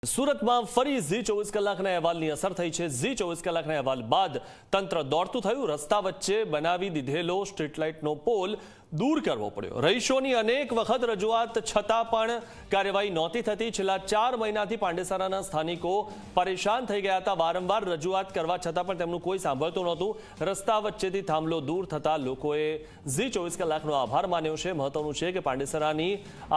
सूरत में फरी ઝી 24 કલાકના અહેવાલની અસર થઈ છે। ઝી 24 કલાકના અહેવાલ બાદ તંત્ર દોડતું થયું। રસ્તા વચ્ચે બનાવી દીધેલો સ્ટ્રીટ લાઇટનો પોલ દૂર કરવો પડ્યો। રહીશોની અનેક વખત રજૂઆત છતાં પણ કાર્યવાહી નહોતી થતી। છેલ્લા 4 મહિનાથી પાંડેસરાના સ્થાનિકો પરેશાન થઈ ગયા હતા। વારંવાર રજૂઆત કરવા છતાં પણ તેમનું કોઈ સાંભળતું નહોતું। રસ્તા વચ્ચેથી થાંભલો દૂર થતા લોકોએ ઝી 24 કલાકનો આભાર માન્યો છે। મહત્વનું છે કે પાંડેસરાની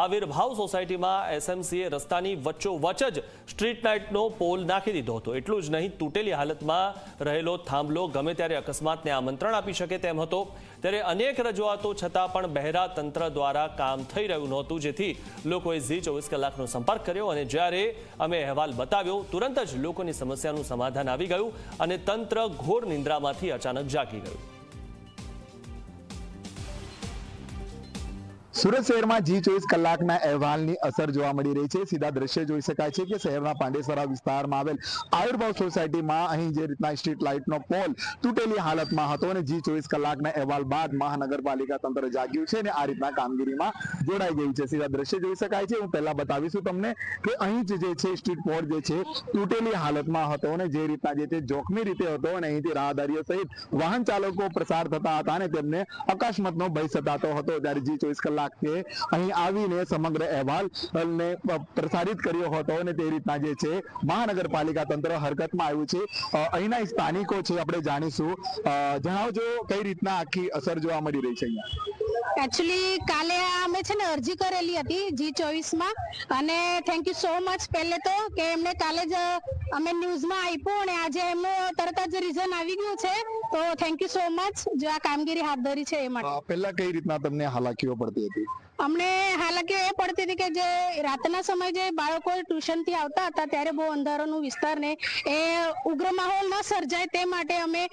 આવિર્ભાવ સોસાયટીમાં એસએમસીએ રસ્તાની વચ્ચોવચ્ચ જ સ્ટ્રીટ લાઇટનો પોલ નાખી દીધો હતો। એટલું જ નહીં, તૂટેલી હાલતમાં રહેલો થાંભલો ગમે ત્યારે અકસ્માતને આમંત્રણ આપી શકે તેમ હતો। ત્યારે અનેક રજૂઆતો છતાં પણ બહેરા તંત્ર દ્વારા કામ થઈ રહ્યું નહોતું, જેથી લોકોએ ઝી 24 કલાકનો સંપર્ક કર્યો અને જ્યારે અમે અહેવાલ બતાવ્યો તુરંત જ લોકોની સમસ્યાનું સમાધાન આવી ગયું અને તંત્ર ઘોર નિંદ્રામાંથી અચાનક જાગી ગયું। सूरत शहर में ઝી 24 કલાકના અહેવાલની અસર જોવા મળી રહી છે। સીધા દ્રશ્ય જોઈ શકાય છે કે શહેરના પાંડેસરા વિસ્તારમાં આવેલ આવિર્ભાવ સોસાયટીમાં અહીં જે રીતના સ્ટ્રીટ લાઇટનો પોલ તૂટેલી હાલતમાં હતો અને ઝી 24 કલાકના અહેવાલ બાદ મહાનગરપાલિકા તંત્ર જાગ્યું છે અને આ રીતના કામગીરીમાં જોડાઈ ગયું છે। સીધા દ્રશ્ય જોઈ શકાય છે। હું પહેલા બતાવીશું તમને કે અહીં જે છે સ્ટ્રીટ પોલ જે છે તૂટેલી હાલતમાં હતો અને જે રીતના જે છે જોખમી રીતે હતો અને અહીંથી રાહદારીઓ સહિત વાહન ચાલકો પ્રસાર થતા હતા અને તેમને અકસ્માતનો ભય સતાતો હતો। ત્યારે ઝી 24 કલાક કે અહીં આવીને સમગ્ર અહેવાલને પ્રસારિત કર્યો હતો અને તે રીતના જે છે મહાનગરપાલિકા તંત્ર હરકતમાં આવ્યું છે। અહીંના સ્થાનિકો છે, આપણે જાણીશું। જણાવજો કઈ રીતના આખી અસર જોવા મળી રહી છે અહીંયા। एक्चुअली काले અમે છે ને અરજી કરેલી હતી ઝી 24 માં અને થેન્ક યુ સો મચ પહેલે તો કે એમને કાલે જ અમે ન્યૂઝમાં આપ્યું અને આજે એમનો તરત જ રીઝન આવી ગયું છે, તો થેન્ક યુ સો મચ જો આ કામગીરી હાથ ધરી છે એ માટે। પહેલા કઈ રીતના તમને હાલાકીઓ પડતી હતી? અમને હાલાકી એ પડતી હતી કે જે રાતના સમય જે બાળકો ટ્યુશન થી આવતા હતા ત્યારે બહુ અંધારાનો વિસ્તાર ને એ ઉગ્ર માહોલ ન સર્જાય તે માટે અમે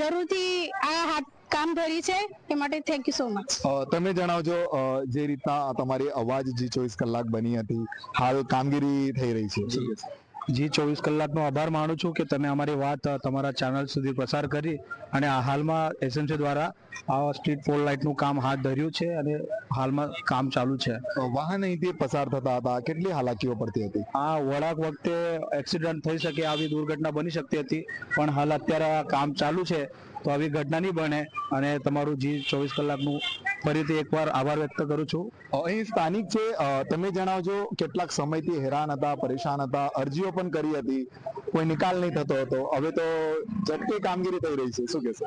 જરૂરથી આ હાથ કામ ધરી છે એ માટે થેન્ક યુ સો મચ। તમે જણાવજો જે રીતના તમારી અવાજ ઝી 24 કલાક બની હતી, હાલ કામગીરી થઈ રહી છે। ઝી 24 કલાકનો આભાર માનું છું કે તમે અમારી વાત તમારા ચેનલ સુધી પ્રસાર કરી અને હાલમાં એસએમસી દ્વારા આ સ્ટ્રીટ પોલ લાઇટનું કામ હાથ ધર્યું છે અને હાલમાં કામ ચાલુ છે। વાહન અહીંથી પસાર થતા હતા, કેટલી હાલાકીઓ પડતી હતી? આ વળાંક વખતે એક્સિડન્ટ થઈ શકે, આવી દુર્ઘટના બની શકતી હતી, પણ હાલ અત્યારે આ કામ ચાલુ છે તો આવી ઘટના નહીં બને અને તમારું ઝી 24 કલાકનું ફરીથી એકવાર આભાર વ્યક્ત કરું છું। અહીં સ્થાનિક છે, તમે જણાવજો કેટલાક સમયથી હેરાન હતા, પરેશાન હતા, અરજીઓ પણ કરી હતી, કોઈ નિકાલ નહીં થતો હતો, હવે તો ઝડપી કામગીરી થઈ રહી છે, શું કહેશો?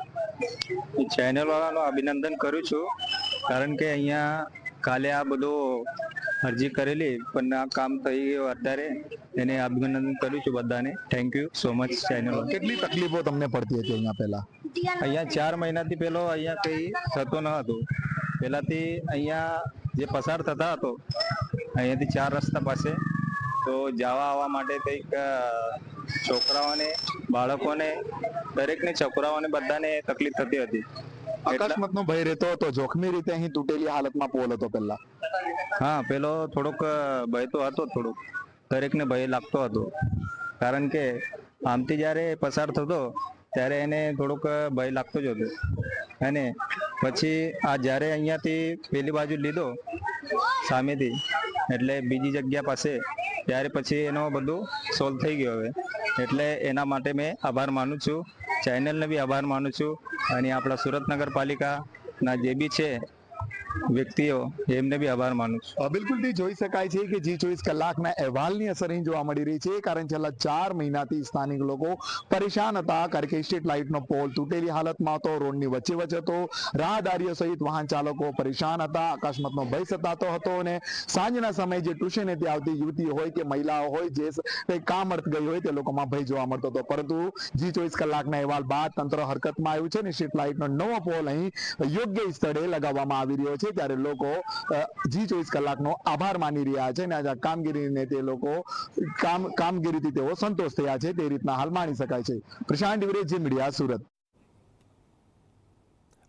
ચેનલ વાળાનો અભિનંદન કરું છું, કારણ કે અહીંયા કાલે આ બધું અરજી કરેલી પણ આ કામ થઈ ગયું અત્યારે, એને અભિનંદન કરું છું બધાને। Thank you so much channel. કેટલી તકલીફો તમને પડતી હતી અહીંયા પહેલા? અહીંયા 4 મહિનાથી પેલો અહીંયા કઈ થતો ન હતું। પહેલાથી અહીંયા જે પસાર થતા હતો અહીંયાથી 4 રસ્તા પાસે, તો જવા આવવા માટે કંઈક છોકરાઓને, બાળકોને, દરેકને, છોકરાઓને બધાને તકલીફ થતી હતી। અકસ્માતનો ભય રહેતો હતો, જોખમી રીતે અહીં તૂટેલી હાલતમાં પોલ હતો પહેલા? હા, પેલો થોડોક ભય તો હતો, થોડોક દરેકને ભય લાગતો હતો, કારણ કે આમથી જ્યારે પસાર થતો ત્યારે એને થોડોક ભય લાગતો જ હતો। અને પછી આ જ્યારે અહીંયાથી પેલી બાજુ લીધો સામેથી, એટલે બીજી જગ્યા પાસે, ત્યારે પછી એનો બધું સોલ્વ થઈ ગયો હવે, એટલે એના માટે મેં આભાર માનું છું, ચેનલને બી આભાર માનું છું અને આપણા સુરત નગરપાલિકાના જે બી છે વ્યક્તિઓ એમને બી આભાર માનું છું। બિલકુલથી જોઈ શકાય છે કે ઝી 24 કલાકના અહેવાલની અસર અહીં જોવા મળી રહી છે, કારણ છેલ્લા 4 મહિનાથી સ્થાનિક લોકો પરેશાન હતા, કારણ કે સ્ટ્રીટ લાઇટનો પોલ તૂટેલી હાલતમાં હતો, રોડની વચ્ચે હતો, રાહદારીઓ સહિત વાહન ચાલકો પરેશાન હતા, અકસ્માતનો ભય સતાતો હતો અને સાંજના સમયે જે ટ્યુશનેથી આવતી યુવતીઓ હોય કે મહિલાઓ હોય જે કંઈ કામ અર્થ ગઈ હોય તે લોકોમાં ભય જોવા મળતો હતો, પરંતુ ઝી 24 કલાકના અહેવાલ બાદ તંત્ર હરકતમાં આવ્યું છે અને સ્ટ્રીટ લાઇટનો નવો પોલ અહીં યોગ્ય સ્થળે લગાવવામાં આવી રહ્યો છે। ત્યારે લોકો ઝી 24 કલાકનો આભાર માની રહ્યા છે અને આ કામગીરીને તે લોકો કામગીરીથી તેઓ સંતોષ થયા છે, તે રીતના હાલ માણી શકાય છે। પ્રશાંત ડિવરે, ઝી મીડિયા, સુરત।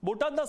બોટાદના